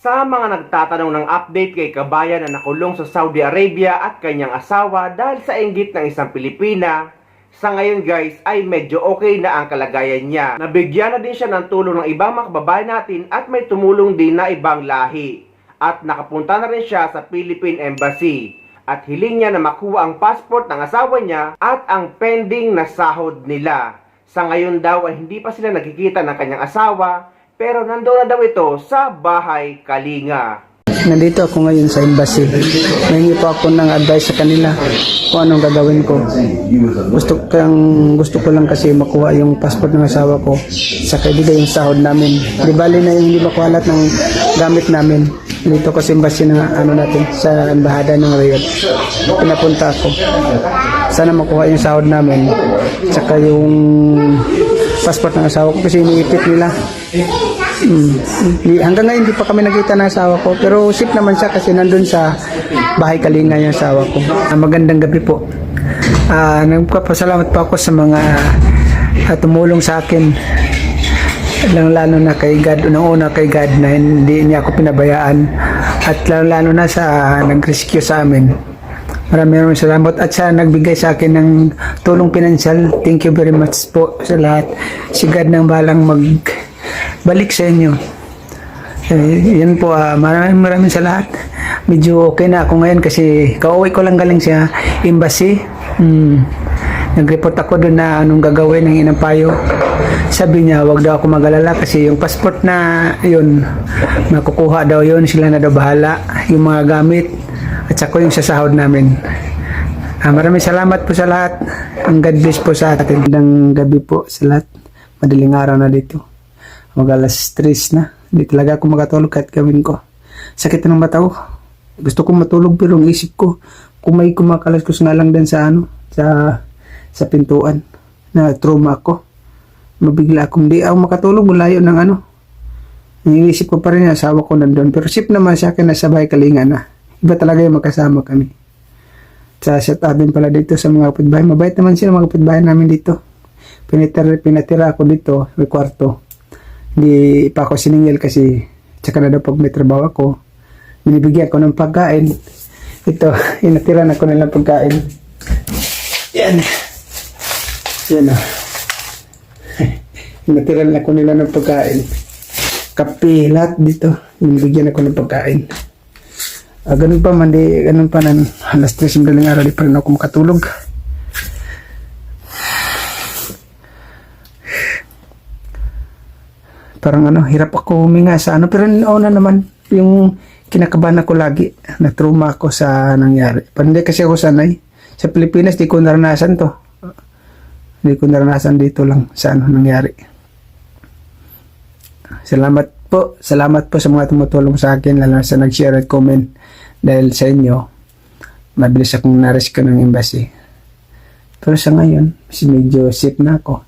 Sa mga nagtatanong ng update kay kabayan na nakulong sa Saudi Arabia at kanyang asawa dahil sa inggit ng isang Pilipina, sa ngayon guys ay medyo okay na ang kalagayan niya. Nabigyan na din siya ng tulong ng ibang mga kababayan natin at may tumulong din na ibang lahi. At nakapunta na rin siya sa Philippine Embassy at hiling niya na makuha ang passport ng asawa niya at ang pending na sahod nila. Sa ngayon daw ay hindi pa sila nakikita ng kanyang asawa, pero nandoon na daw ito sa bahay Kalinga. Nandito ako ngayon sa embassy. Nahingi po ako ng advice sa kanila kung anong gagawin ko. Gusto ko lang kasi makuha yung passport ng asawa ko sa ibigay yung sahod namin. Di bali na yung hindi makuha lahat ng gamit namin. Dito ko sa embassy ng natin sa embahada ng Riyadh. Pinapunta ako. Sana makuha yung sahod namin saka yung passport ng asawa ko kasi iniipit nila. Hanggang ngayon hindi pa kami nakita ng asawa ko, pero safe naman siya kasi nandun sa bahay Kalinga yung asawa ko. Magandang gabi po. Nagpapasalamat po ako sa mga tumulong sa akin, lalo na kay God, unang-una kay God na hindi niya ako pinabayaan, at lalo na sa nag-rescue sa amin. Maraming salamat at sa nagbigay sa akin ng tulong pinansyal. Thank you very much po sa lahat. Si God nang balang magbalik sa inyo. Yan po, maraming sa lahat. Medyo okay na ako ngayon kasi kauwi ko lang galing sa embassy. Nag-report ako doon na anong gagawin ng inang payo. Sabi niya wag daw ako mag-alala kasi yung passport na yun makukuha daw yun, sila na daw bahala yung mga gamit at saka yung sasahod namin. Maraming salamat po sa lahat. Ang God bless po sa atin. Magandang gabi po sa lahat. Madaling araw na dito. Mag-alas 3 na. Hindi talaga ako makatulog kahit gawin ko. Sakit ng mata ko. Gusto ko matulog pero ang isip ko kung may kumakalas ko nga lang din sa sa pintuan na trauma ako. Mabigla akong di ako makatulog. Malayo ng Iniisip ko pa rin yung asawa ko nandun. Pero sip naman sa akin na sabay Kalinga na. Iba talaga yung magkasama kami. Sa shout out din pala dito sa mga kapitbahay. Mabait naman sila mga kapitbahay namin dito. Pinatira ako dito, may kwarto. Hindi pa ako siningil kasi tsaka na daw pag may trabaho ako, binibigyan ko ng pagkain. Ito, inatiran ako nilang pagkain. Yan. Yan o. Inatiran ako nila ng pagkain. Kape, lahat dito. Binibigyan ako ng pagkain. Ganun pa man, ganun pa nan. Alas 3 madaling araw, di pa rin ako makatulog. Parang hirap ako huminga sa pero una naman, yung kinakabahan ako lagi, na-trauma ako sa nangyari. Hindi kasi ako sanay. Sa Pilipinas, di ko naranasan to. Hindi ko naranasan dito lang sa nangyari. Salamat po sa mga tumutulong sa akin, lalo sa nag-share at comment. Dahil sa inyo, mabilis akong na-rescue ng embassy. Pero sa ngayon, medyo safe na ako.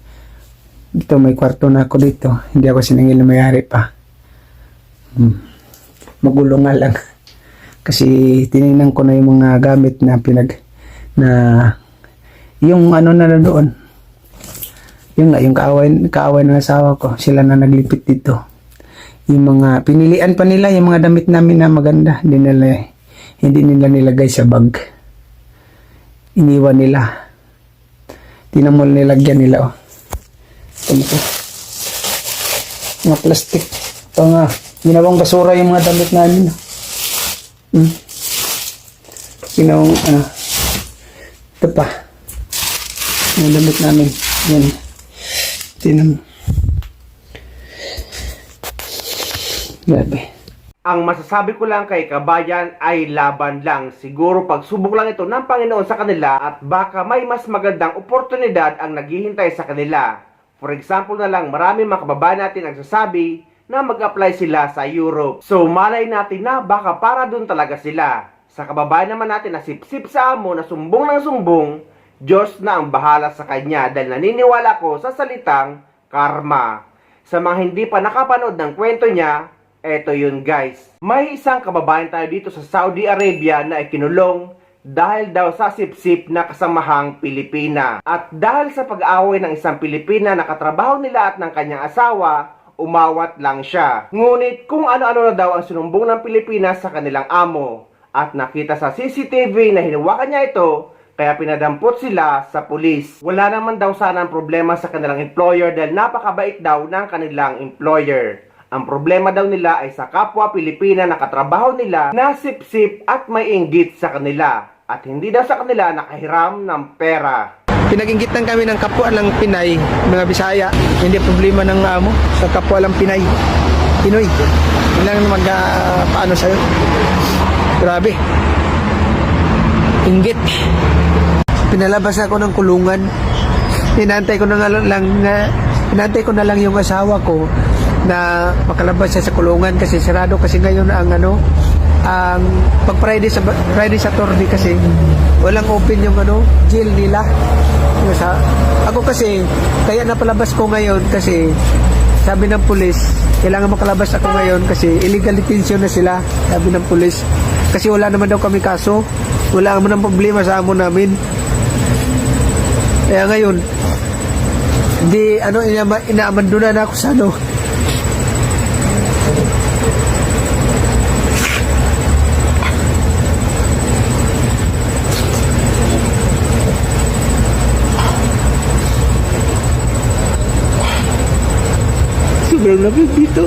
Dito may kwarto na ako dito. Hindi ako siningil na mayari pa. Magulo nga lang. Kasi tinignan ko na yung mga gamit na yung na doon. Yung kaaway ng asawa ko. Sila na naglipit dito. Yung mga pinilian pa nila, yung mga damit namin na maganda. Hindi nila nilagay sa bag. Iniwan nila. Tinamol nilagyan nila. Ito. Mga plastic. Ito nga. Ginawang basura yung mga damit namin. Ginawang ito pa. Yung damit namin. Yan. Tinamol. Grabe. Ang masasabi ko lang kay kabayan ay laban lang. Siguro pagsubok lang ito ng Panginoon sa kanila at baka may mas magandang oportunidad ang naghihintay sa kanila. For example na lang, marami mga kababayan natin nagsasabi na mag-apply sila sa Europe. So malay natin na baka para dun talaga sila. Sa kababayan naman natin na sip-sip sa amo na sumbong ng sumbong, Diyos na ang bahala sa kanya dahil naniniwala ko sa salitang karma. Sa mga hindi pa nakapanood ng kwento niya, eto yun guys. May isang kababayan tayo dito sa Saudi Arabia na ikinulong dahil daw sa sip-sip na kasamahang Pilipina. At dahil sa pag-away ng isang Pilipina na katrabaho nila at ng kanyang asawa, umawat lang siya. Ngunit kung ano-ano na daw ang sinumbong ng Pilipinas sa kanilang amo at nakita sa CCTV na hinawakan niya ito, kaya pinadampot sila sa pulis. Wala naman daw sana ang problema sa kanilang employer dahil napakabait daw ng kanilang employer. Ang problema daw nila ay sa kapwa Pilipina na katrabaho nila na sip-sip at may inggit sa kanila at hindi daw sa kanila nakahiram ng pera. Pinag-inggitan kami ng kapwa ng Pinay, mga Bisaya. Hindi problema ng amo sa kapwa lang Pinay. Pinoy. Kailangan paano sa'yo. Grabe. Inggit. Pinalabas ako ng kulungan. Pinantay ko na lang yung asawa ko na makalabas siya sa kulungan kasi sarado kasi ngayon ang ang pag Friday Saturday kasi walang open yung jail nila. Ako kasi kaya napalabas ko ngayon kasi sabi ng pulis kailangan makalabas ako ngayon kasi illegal detention na sila, sabi ng pulis, kasi wala naman daw kami kaso, wala naman ang problema sa amo namin. Kaya ngayon di inaamandunan na ako sa sobrang lamig dito.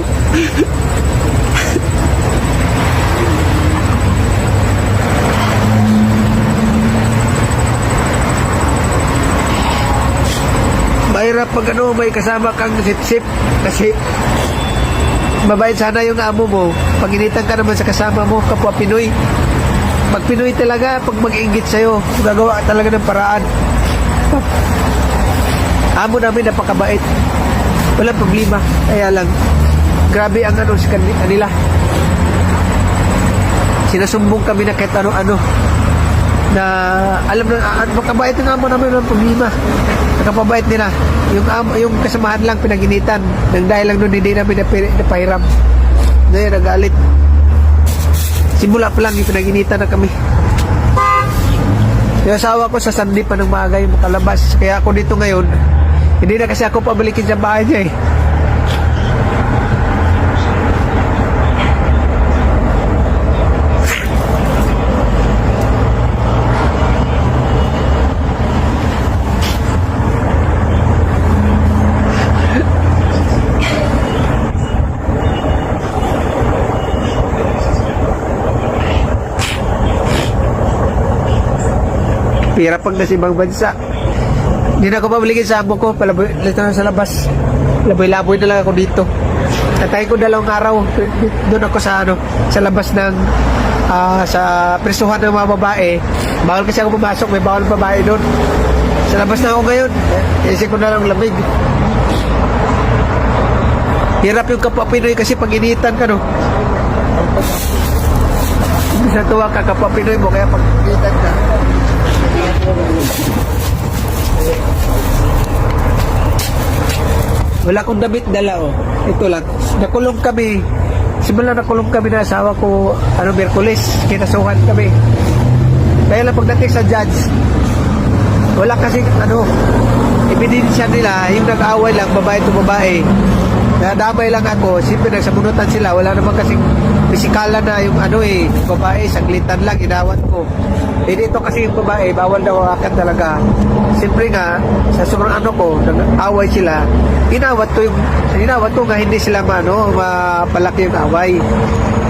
Mahirap pag may kasama kang sip-sip kasi mabait sana yung amo mo. Pag initan ka naman sa kasama mo, kapwa Pinoy. Pag Pinoy talaga, pag mag-inggit sa'yo, gagawa ka talaga ng paraan. Amo namin napakabait. Walang problema. Kaya lang, grabe ang sa kanila. Sinasumbong kami na kahit ano-ano. Na alam na, makabait ng amo namin, walang problema. Nakapabait nila. Yung kasamahan lang pinaginitan. Nang dahil lang nun, hindi namin napahiram. Ngayon, nagalit. Simula pa lang, yung pinaginitan na kami. Yung asawa ko sa Sunday pa ng maaga yung makalabas. Kaya ako dito ngayon, hindi na kasi ako pabalikin sa bahay niya eh. Pira pag nasa ibang bansa. Hindi na ako pabalikin sa amo ko. Palaboy na sa labas. Laboy-laboy na lang ako dito. Tatay ko 2 araw. Doon ako sa sa labas ng sa presuhan ng mga babae. Bawal kasi ako pumasok. May bawal babae doon. Sa labas na ako ngayon. Isip ko na lang lamig. Hirap yung kapwa Pinoy kasi pag initan ka Bisa tuwa ka kapwa Pinoy mo kaya pag initan ka. Wala akong damit dala Ito lang. Nakulong kami. Simula nakulong kami na asawa ko Miyerkules. Kinasuhan kami. Kaya lang pagdating sa judge, wala kasing ebidensya nila. Yung nag-away lang, babae to babae. Nadamay lang ako. Siyempre nagsabunutan sila. Wala naman kasing pisikala na yung babae, saglitan lang, inawat ko. Dito kasi yung babae, bawal daw akat talaga. Siyempre nga, sa sobrang nag-away sila, inawat ko nga hindi sila mapalaki yung away.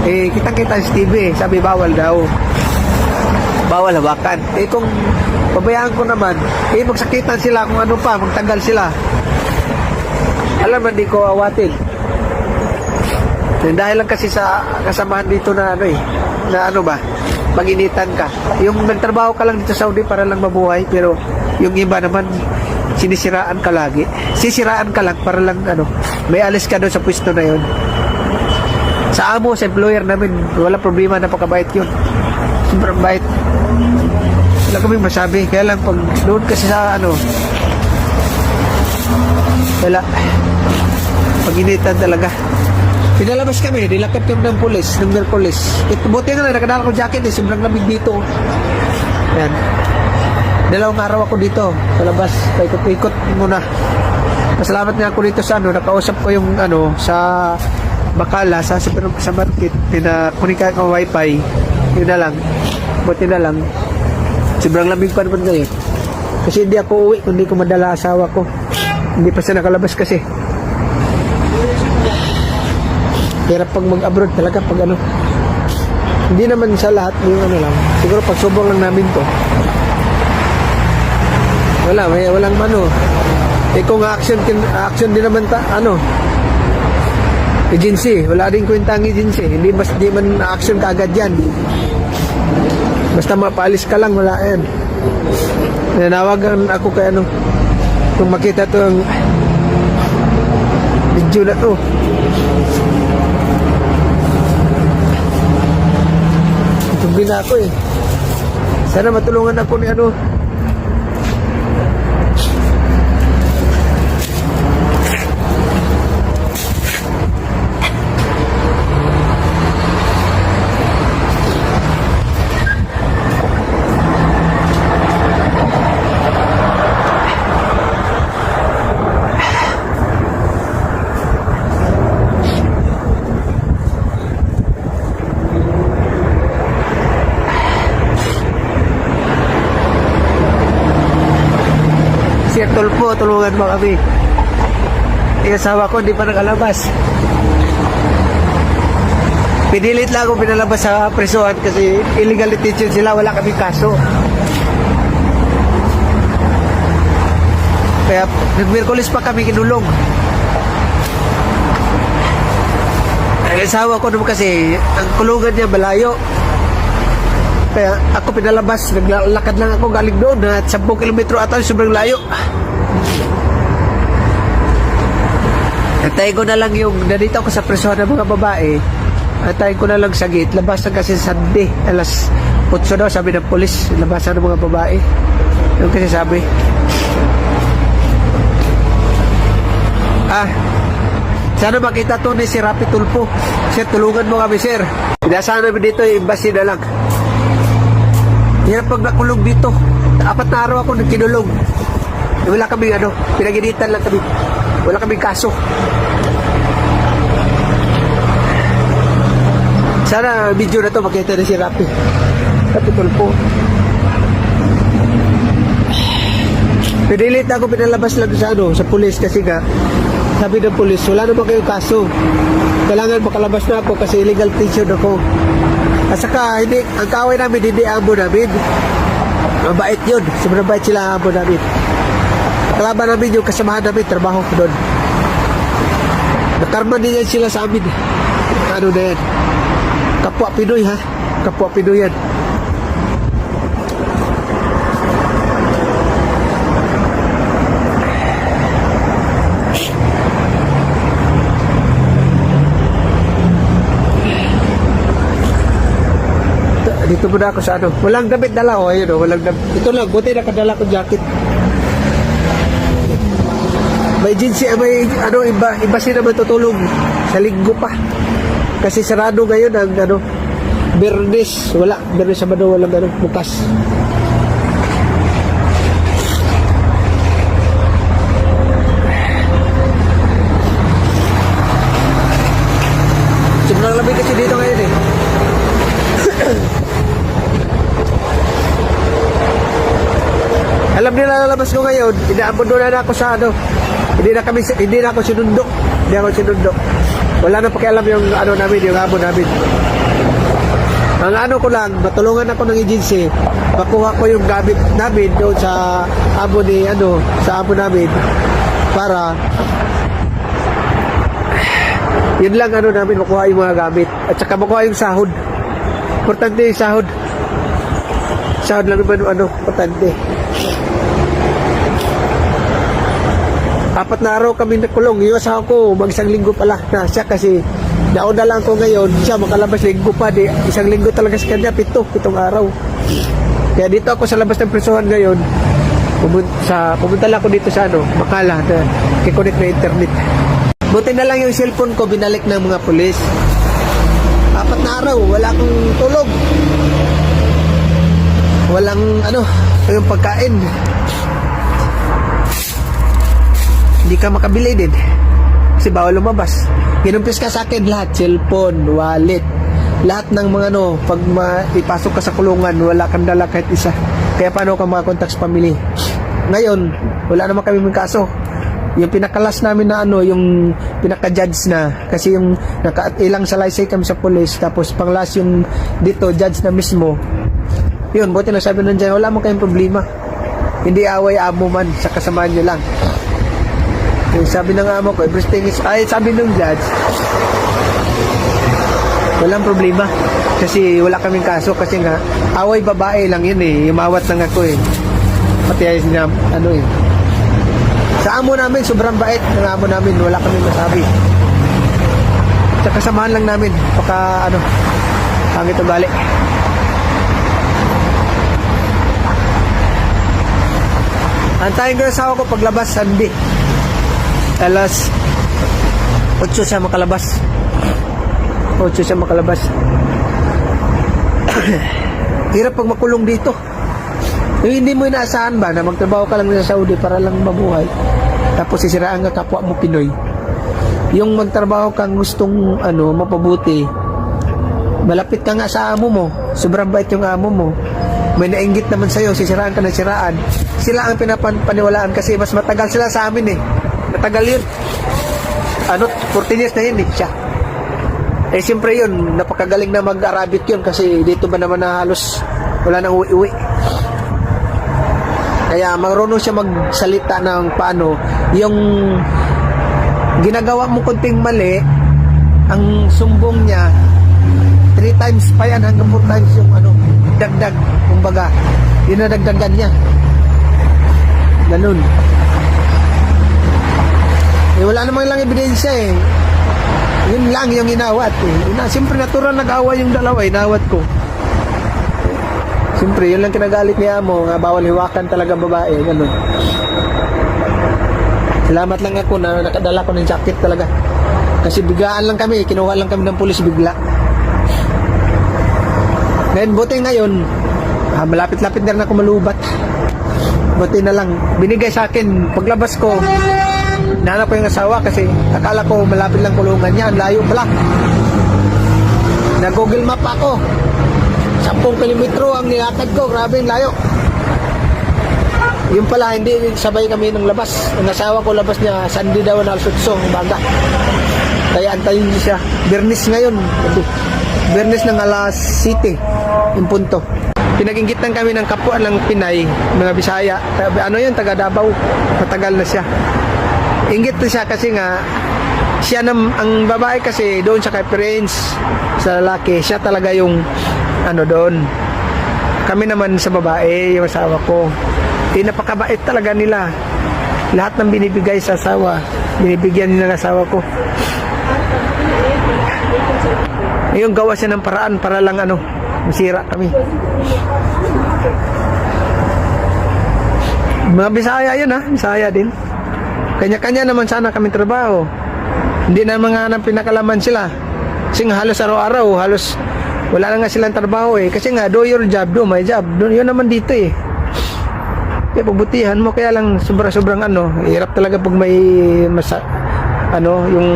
Kitang-kita si TV, sabi bawal daw. Bawal hawakan. Kung pabayaan ko naman, magsakitan sila kung magtanggal sila. Alam na, di ko awatin. Dahil lang kasi sa kasamahan dito na maginitan ka. Yung nagtrabaho ka lang dito sa Saudi para lang mabuhay, pero yung iba naman sinisiraan ka lagi. Sisiraan ka lang para lang may alis ka doon sa pwesto na yon. Sa amo, sa employer namin, wala problema, napakabait yun. Sobrang bait. Wala kaming masabi. Kaya lang pag doon kasi sa wala. Paginitan talaga. Pinalabas kami, nilakad kami ng pulis, ng Miyerkules. Buti nga na, nakadala ko jacket sobrang lamig dito. Yan. 2 araw ako dito, sa labas, paikot-ikot muna. Pasalamat nga ako dito sa nakausap ko yung sa Bacala, sa market, pinakunika ko wifi, yun na lang, buti na lang, sobrang lamig pa naman ngayon, kasi hindi ako uwi, kundi ko madala asawa ko, hindi pa siya nakalabas kasi, pero pag mag-abroad talaga, pag hindi naman sa lahat, yung lang, siguro pag subong lang namin to, walang kung action din naman agency, wala rin kwenta ang agency, di man action kaagad yan, basta mapaalis ka lang, wala yan. Nanawagan ako kay kung makita to ang video na to, tubig na ako sana matulungan ako ni Sir Tulpo, tulungan mo kami. Yung asawa ko hindi pa nakalabas. Pinilit lang ako pinalabas sa presuhan kasi illegal detention sila, wala kaming kaso. Kaya nag-Miyerkules pa kami kinulong. Ang asawa ko naman kasi ang kulungan niya malayo. Kaya ako pinalabas, naglalakad lang ako galing doon at 10 kilometro ata, sobrang layo. Antayin ko na lang yung, nandito ako sa presuhan ng mga babae, antayin ko na lang sa gate, labasan kasi Sunday, alas 8 daw, sabi ng polis, labasan ng mga babae. Yung kasi sabi. Sana makita to ni si Rapi Tulpo. Sir, tulungan mo kami, sir. Inasahan namin dito, embassy na lang. Hirap pag nakulong dito. 4 na araw ako nagkinulong. Wala kaming pinaginitan lang kami. Wala kaming kaso. Sana video na to makita na si Rapi Tulpo. Pinilit ako, pinalabas lang sa pulis kasi nga sabi ng pulis, wala naman kayong kaso. Kailangan makalabas na ako kasi illegal detention ako. At saka, ang kaaway namin, hindi amo namin. Mabait yun. Sobrang bait sila amo namin. Kalaban namin yung kasamahan namin, trabaho ko doon. Nakarma din yan sila sa amin. Na yan. Kapwa Pinoy, ha? Kapwa Pinoy yan. Dito muna ako sa walang damit dala ayun walang damit. Ito lang, buti nakadala ko jacket. May jeans, may iba sila matutulog sa linggo pa. Kasi sarado ngayon ang Biyernes, Biyernes Sabado walang bukas. Sobrang lamig kasi dito ngayon Alam nila lalabas ko ngayon, inaabono na ako sa hindi na ako sinundo. Wala na pakialam yung namin, yung amo namin. Ang ko lang, matulungan ako ng agency, makuha ko yung gamit namin doon sa amo namin para yun lang namin, makuha yung mga gamit at saka makuha yung sahod. Importante yung sahod. Sahod lang naman importante. 4 na araw kami nakulong. Yung asawa ko, mag-1 linggo pala na siya kasi nauna lang ko ngayon. Siya makalabas linggo pa. 1 linggo talaga sa kanya, 7 araw. Kaya dito ako sa labas ng presuhan ngayon. Pumunta lang ako dito sa Bacala na kikonek na internet. Buti na lang yung cellphone ko, binalik ng mga pulis. 4 na araw, wala akong tulog. Walang yung pagkain. hindi ka makabili din. Kasi bawal lumabas. Ginumpis ka sa akin lahat, cellphone, wallet, lahat ng mga pag ipasok ka sa kulungan, wala kang dala kahit isa. Kaya paano ka makakontak sa pamilya? Ngayon, wala naman kami may kaso. Yung pinakalas namin na yung pinaka-judge na, kasi yung ilang salaysay kami sa police, tapos panglas yung dito, judge na mismo. Yun, buti na sabi nun dyan, wala mo kayong problema. Hindi away amo man, sa kasamaan nyo lang. Yung sabi ng amo ko, everything is, sabi ng judge, walang problema. Kasi wala kaming kaso, kasi nga, away babae lang yun Umawat lang ako Pati ayos niya, Sa amo namin, sobrang bait ng amo namin, wala kaming masabi. Sa kasamaan lang namin, pangit ugali. Antayin ko na asawa ko paglabas Sunday. Alas 8 siya makalabas. 8 siya makalabas. Hirap pag makulong dito. Hindi mo inaasahan ba na magtrabaho ka lang sa Saudi para lang mabuhay, tapos sisiraan ka kapwa mo Pinoy. Yung magtrabaho kang gustong mapabuti, malapit ka nga sa amo mo, sobrang bait yung amo mo, may nainggit naman sa'yo, sisiraan ka ng siraan. Sila ang pinapaniwalaan kasi mas matagal sila sa amin matagal yun. 14 years na yun siya. Siyempre yun, napakagaling na mag-Arabic yun kasi dito ba naman na halos wala nang uwi-uwi. Kaya marunong siya magsalita ng paano. Yung ginagawa mo kunting mali, ang sumbong niya 3 times pa yan hanggang 4 times yung dagdag, kumbaga yun na dagdagan niya, ganun. Wala namang lang ebidensya yun lang yung inawat siyempre natural nag-awa yung dalawa, inawat ko. Siyempre yun lang kinagalit niya mo, nga bawal hiwakan talaga babae, ganun. Salamat lang ako na nakadala ko ng jacket talaga, kasi biglaan lang kami, kinuha lang kami ng pulis bigla. Ngayon, buti ngayon, malapit-lapit na rin ako malubat. Buti na lang, binigay sa akin, paglabas ko, nahanap ko yung asawa kasi akala ko malapit lang kulungan niya, ang layo pala. Nag-Google Map ako, 10 kilometro ang nilakad ko, grabe yung layo. Yung pala, hindi sabay kami ng labas. Ang asawa ko labas niya, Sunday daw na alas 8 baga. Kaya antayin niya siya. Bernis ngayon. Bernis ng alas 7 yung punto. Pinag-inggitan kami ng kapwa ng Pinay, mga Bisaya. Taga Davao. Matagal na siya. Inggit na siya kasi nga, ang babae kasi doon siya kay friends sa lalaki. Siya talaga yung doon. Kami naman sa babae, yung asawa ko. Napakabait talaga nila. Lahat ng binibigay sa asawa, binibigyan nila ng asawa ko. Yung gawa siya ng paraan para lang masira kami. Mga Bisaya yun Bisaya din. Kanya-kanya naman sana kami trabaho. Hindi na mga pinakalaman sila. Kasi nga halos araw-araw, halos wala na nga silang trabaho Kasi nga, do your job, do my job. Yun naman dito Kaya pagbutihan mo, kaya lang sobrang hirap talaga pag may yung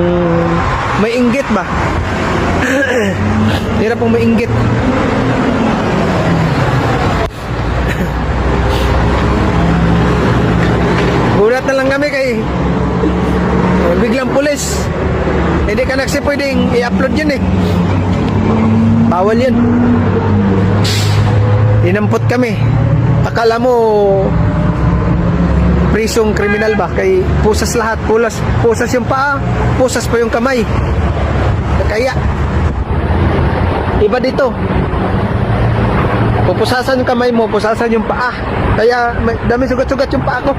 may inggit ba? Hirap pong may inggit. Gulat na lang kami kay biglang pulis. Hindi ka pwedeng i-upload yun bawal yun. Dinampot kami. Akala mo prisong kriminal ba? Kay pusas lahat. Pusas yung paa, pusas pa yung kamay. Kaya iba dito. Pupusasan yung kamay mo, pusasan yung paa. Kaya dami sugat-sugat yung paa ko.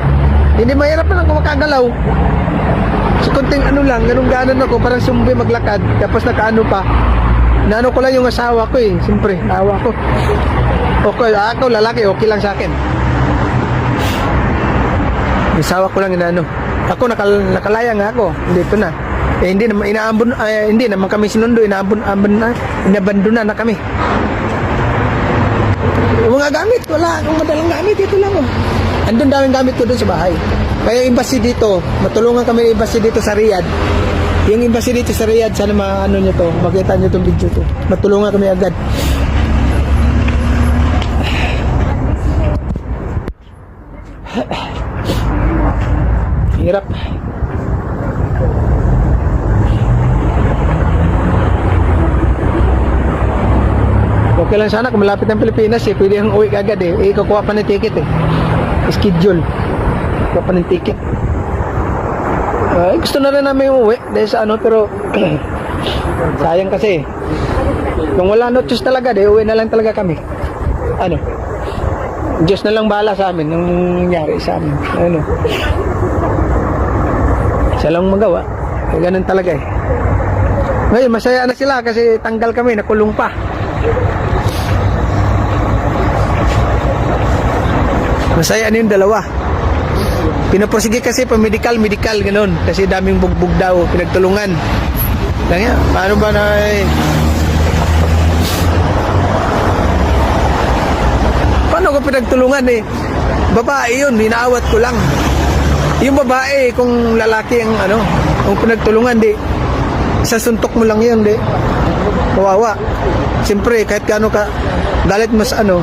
Hindi mahirap na lang kung makagalaw. So kunting ganun ganon ako, parang sumbi maglakad. Tapos nakaano pa. Naano ko lang yung asawa ko siyempre, awa ko. Okay, ako lalaki, okay lang sa akin. Asawa ko lang Ako nakalaya nga ako, dito na. Hindi naman kami sinundo, inabandona na kami. Yung mga gamit, wala akong madalang gamit, ito lang Andun daming gamit ko doon sa bahay. Kaya yung embassy dito, matulungan kami ng embassy dito sa Riyadh. Yung embassy dito sa Riyadh, sana maano nyo to, makita nyo tong video to. Matulungan kami agad. Hirap. Okay lang sana kung malapit ng Pilipinas eh. Pwede kang uwi agad eh. Kukuha pa ng ticket eh. Schedule. Kukuha pa ng ticket. Gusto na rin namin umuwi dahil sa ano, pero sayang kasi. Kung wala no choice talaga, uwi na lang talaga kami. Ano? Diyos na lang bahala sa amin nung nangyari sa amin. Ano? Siya lang magawa. Ganun talaga eh. Ngayon, masaya na sila kasi tanggal kami, nakulong pa. Masaya na yung dalawa. Pinaprosige kasi pa medical, ganun. Kasi daming bugbog daw, pinagtulungan. Lang yan, paano ba na paano ko pinagtulungan eh? Babae yun, inaawat ko lang. Yung babae, kung lalaki ang ano, kung pinagtulungan, di, sasuntok mo lang yun, di. Kawawa. Siyempre, kahit gaano ka, galit mas ano,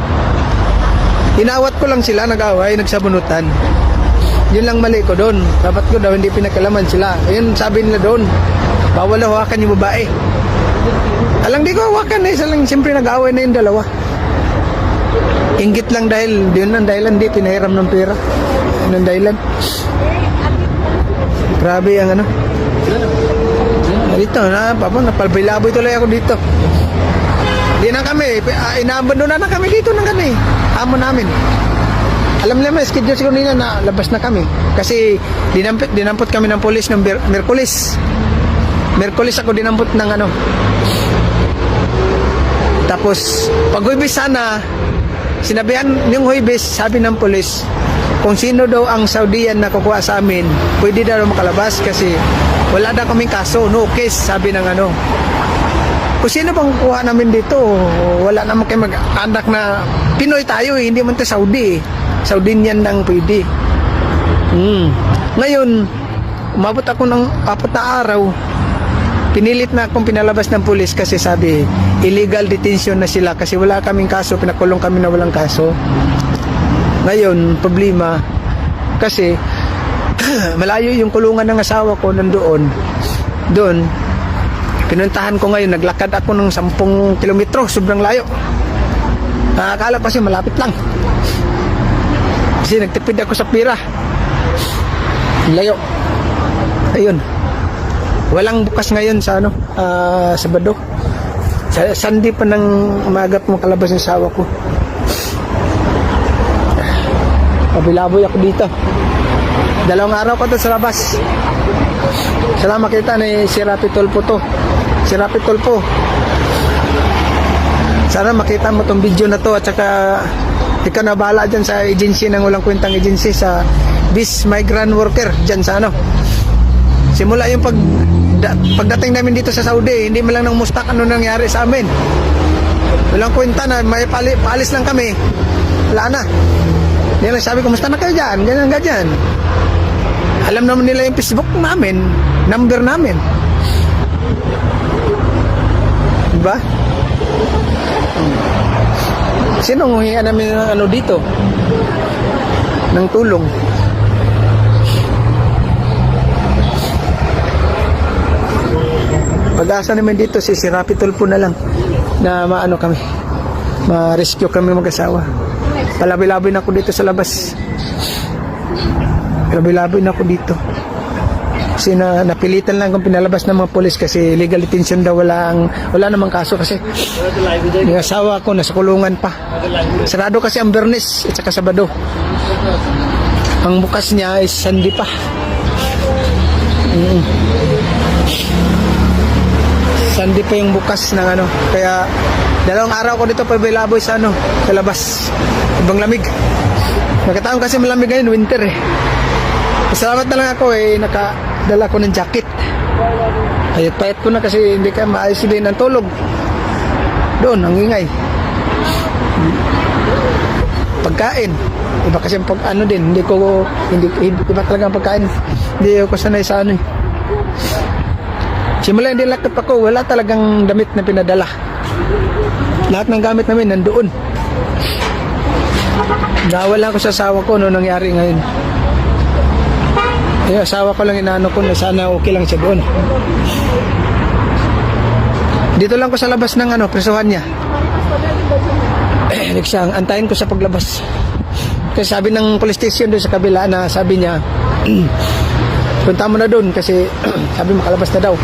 inawat ko lang sila, nag-away, nagsabunutan. Yun lang mali ko doon. Dapat ko daw hindi pinakalaman sila. Ayun sabi nila doon, bawal hawakan yung babae. Alang di ko hawakan eh. Isa lang siyempre nag-away na yung dalawa. Inggit lang dahil, yun ang dahilan, di pinahiram ng pera. Yun ang dahilan. Grabe ang ano. Dito na, napalbilaboy tuloy ako dito. Di na kami, inaabandona na kami dito na kami. Amo namin. Alam nila may schedule siguro nila na labas na kami. Kasi dinampot kami ng polis ng Merkulis. Merkulis ako dinampot ng ano. Tapos, pag Huwebes sana, sinabihan yung Huwebes, sabi ng polis, kung sino daw ang Saudian na kukuha sa amin, pwede daw makalabas kasi wala daw kaming kaso, no case, sabi ng ano. Kung sino bang kuha namin dito, wala naman kayo mag-anak na Pinoy tayo eh, hindi man tayo Saudi eh. Saudinian lang pwede. Ngayon, umabot ako ng 4 na araw, pinilit na akong pinalabas ng pulis kasi sabi, illegal detention na sila kasi wala kaming kaso, pinakulong kami na walang kaso. Ngayon, problema, kasi malayo yung kulungan ng asawa ko nandoon. Doon, pinuntahan ko ngayon, naglakad ako ng 10 kilometro, sobrang layo. Akala ko kasi malapit lang. Kasi nagtipid ako sa pira. Layo. Ayun. Walang bukas ngayon sa ano, Sabado. Sunday pa ng umagat mo kalabas ng sawa ko. Pabilaboy ako dito. 2 araw ko to sa labas. Sana makita ni si Rapi Tulfo to. Si Rapi Tulfo. Sana makita mo tong video na to at saka ikaw na bahala dyan sa agency ng walang kwentang agency sa Bis Migrant Worker dyan sa ano. Simula yung pagdating namin dito sa Saudi, hindi man lang nang mustak ano nangyari sa amin. Walang kwenta na may paalis lang kami. Wala na. Hindi lang sabi ko, musta na kayo dyan? Ganyan. Alam naman nila yung Facebook namin, number namin. Diba? Sino humihan namin ng ano dito? Ng tulong. Pag-asa naman dito si Rapi Tulfo na lang na maano kami. Ma-rescue kami mag-asawa. Palabi-labi na ako dito sa labas. Palabi-labi na ako dito. Kasi napilitan lang kung pinalabas ng mga polis kasi legal detention daw wala namang kaso kasi yung asawa ko nasa kulungan pa. Sarado kasi ang Biyernes at saka Sabado. Ang bukas niya is Sunday pa. Sunday pa yung bukas ng ano. Kaya 2 araw ko dito pabilaboy sa ano, sa labas. Ibang lamig. Nakataon kasi malamig ngayon, winter eh. Salamat na lang ako eh, nakadala ko ng jacket. Payat ko na kasi hindi ka maayos din ang tulog. Doon, ang ingay. pagkain. Iba kasi pag ano din, hindi iba talaga ang pagkain. Hindi ako sanay sa ano eh. Simula hindi lakad ako, wala talagang damit na pinadala. Lahat ng gamit namin nandoon. Nawala ko sa asawa ko noong nangyari ngayon. Yung asawa ko lang inaano ko na sana okay lang siya doon. Dito lang ko sa labas ng presuhan niya. Antayin ko sa paglabas. Kasi sabi ng police station doon sa kabila na sabi niya, punta mo na doon kasi sabi makalabas na daw.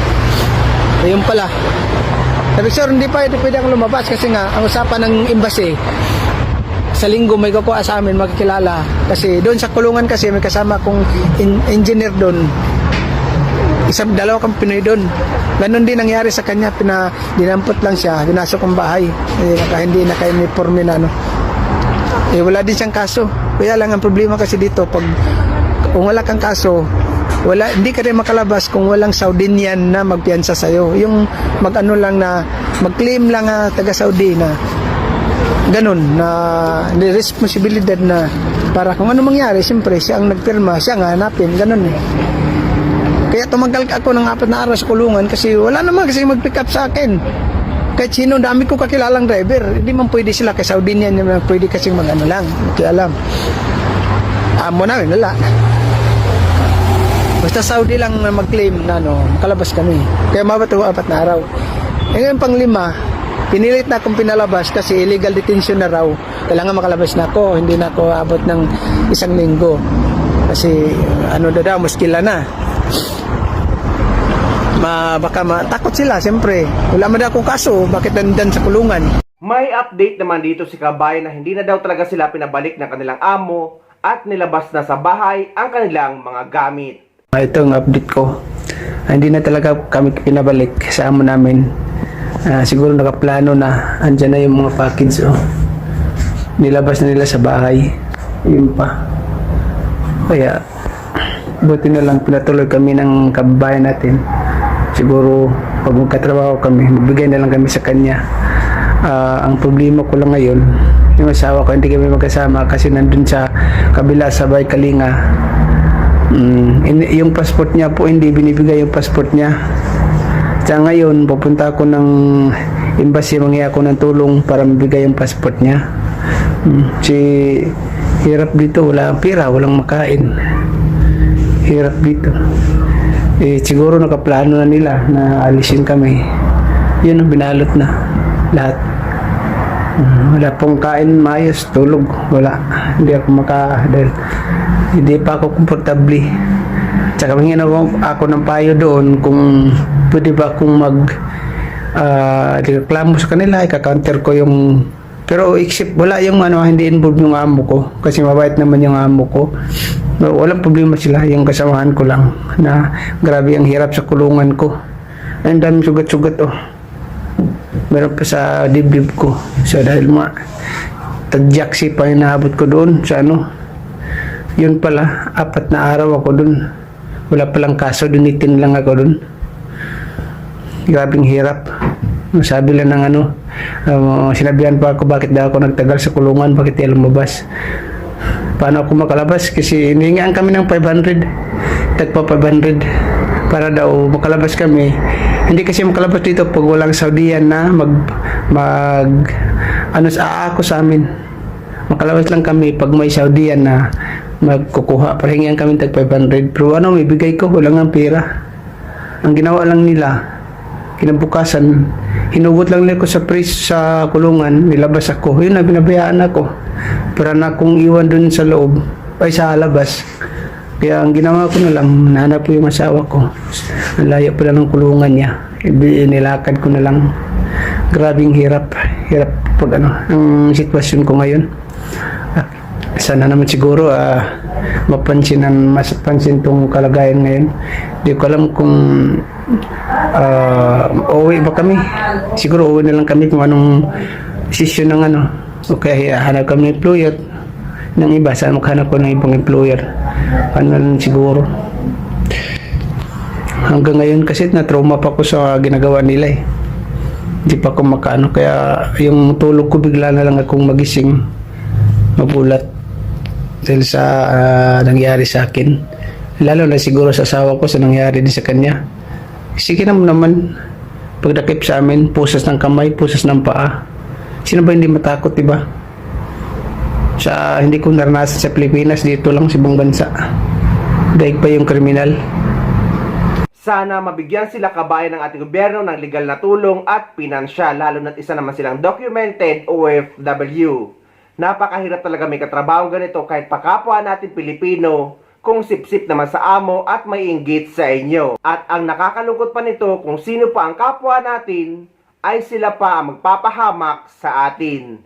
Ayun pala. Sabi, sir, hindi pwede akong lumabas kasi nga ang usapan ng embassy sa linggo may kukuha sa amin makikilala kasi doon sa kulungan kasi may kasama kong engineer doon, dalawa kang Pinoy doon. Ganon din nangyari sa kanya, dinampot lang siya, pinasok ang bahay, hindi naka-uniforme na wala din siyang kaso. Kaya lang ang problema kasi dito, kung wala kang kaso, hindi ka rin makalabas kung walang Saudinian na magpiyansa sa'yo. Yung mag-claim lang taga Saudi na ganun, na responsibilidad na para kung ano mangyari, siyempre siya ang nagpirma, siya nga hanapin, ganun eh. Kaya tumagal ako ng 4 na araw sa kulungan kasi wala naman kasi mag-pick up sa akin. Kahit sino, dami ko kakilalang driver, hindi man pwede sila kay Saudinian, pwede kasi mag-ano lang, kaya alam. Amo namin, wala. Basta Saudi lang na mag-claim na makalabas kami. Kaya mabato 4 na araw. Ngayon pang 5, pinilit na akong pinalabas kasi illegal detention na raw. Kailangan makalabas na ako, hindi na ako abot ng 1 linggo. Kasi daw, muskila na. Baka matakot sila, siyempre. Wala man akong kaso, bakit nandiyan sa kulungan? May update naman dito si Kabayan na hindi na daw talaga sila pinabalik ng kanilang amo at nilabas na sa bahay ang kanilang mga gamit. Ito ang update ko. Hindi na talaga kami pinabalik sa amo namin. Siguro nakaplano na, andyan na yung mga package. Nilabas na nila sa bahay. Yun pa. Kaya buti na lang pinatuloy kami ng kababayan natin. Siguro pag magkatrabaho kami, magbigay na lang kami sa kanya. Ang problema ko lang ngayon, yung asawa ko hindi kami magkasama kasi nandun sa kabila sa Bay Kalinga. Yung passport niya po, hindi binibigay yung passport niya. Sa ngayon, pupunta ako ng embassy, manghiya ako ng tulong para mabigay yung passport niya. Hirap dito, wala pera, walang makain. Hirap dito. Siguro nakaplano na nila na alisin kami. Yun ang binalot na lahat. Wala pong kain, maayos, tulog, wala. Hindi ako dahil hindi pa ako komportable. Tsaka hingin ako ng payo doon kung pwede ba akong reklamo sa kanila, ika-counter ko yung, pero except wala yung hindi involved yung amo ko kasi mabait naman yung amo ko. Walang problema sila, yung kasamahan ko lang na grabe ang hirap sa kulungan ko. Ang daming sugat-sugat meron pa sa dibdib ko. So dahil tagjaksi pa yung naabot ko doon sa yun pala, 4 na araw ako doon. Wala palang kaso, dunitin lang ako doon. Grabing hirap. Sabi lang ng sinabihan pa ako bakit daw ako nagtagal sa kulungan, bakit di lumabas. Paano ako makalabas? Kasi hiningaan kami ng 500. Tagpa 500 para daw makalabas kami. Hindi kasi makalabas dito pag walang Saudian na ako sa amin. Makalabas lang kami pag may Saudian na magkukuha. Pahingihan kami tag 500. Pero may bigay ko, walang ang pera. Ang ginawa lang nila, kinabukasan, hinugot lang nila ko sa sa kulungan, nilabas ako. Yun na, binabayaan ako. Para na akong iwan dun sa loob, sa labas. Kaya ang ginawa ko na lang, nahanap ko yung asawa ko. Ang layo pala ng kulungan niya. Nilakad ko na lang. Grabing hirap. Hirap pag ang sitwasyon ko ngayon. Sana naman siguro mas pansin tong kalagayan ngayon. Hindi ko alam kung uuwi ba kami. Siguro uuwi na lang kami kung anong desisyon ng Okay, hanap kami ng employer ng iba. Saan maghanap ko ng ibang employer? Lang siguro. Hanggang ngayon kasi na-trauma pa ko sa ginagawa nila Hindi pa ako kaya yung tulog ko bigla na lang akong magising. magulat dahil sa nangyari sa akin. Lalo na siguro sa asawa ko sa nangyari din sa kanya. Sige naman, pagdakip sa amin, pusas ng kamay, pusas ng paa. Sino ba hindi matakot, diba? Sa hindi ko naranasan sa Pilipinas, dito lang sa ibang bansa. Daig pa yung kriminal. Sana mabigyan sila kabayan ng ating gobyerno ng legal na tulong at pinansyal, lalo na't isa naman silang documented OFW. Napakahirap talaga may katrabaho ganito kahit pakapwa natin Pilipino kung sip-sip naman sa amo at may inggit sa inyo. At ang nakakalungkot pa nito kung sino pa ang kapwa natin ay sila pa ang magpapahamak sa atin.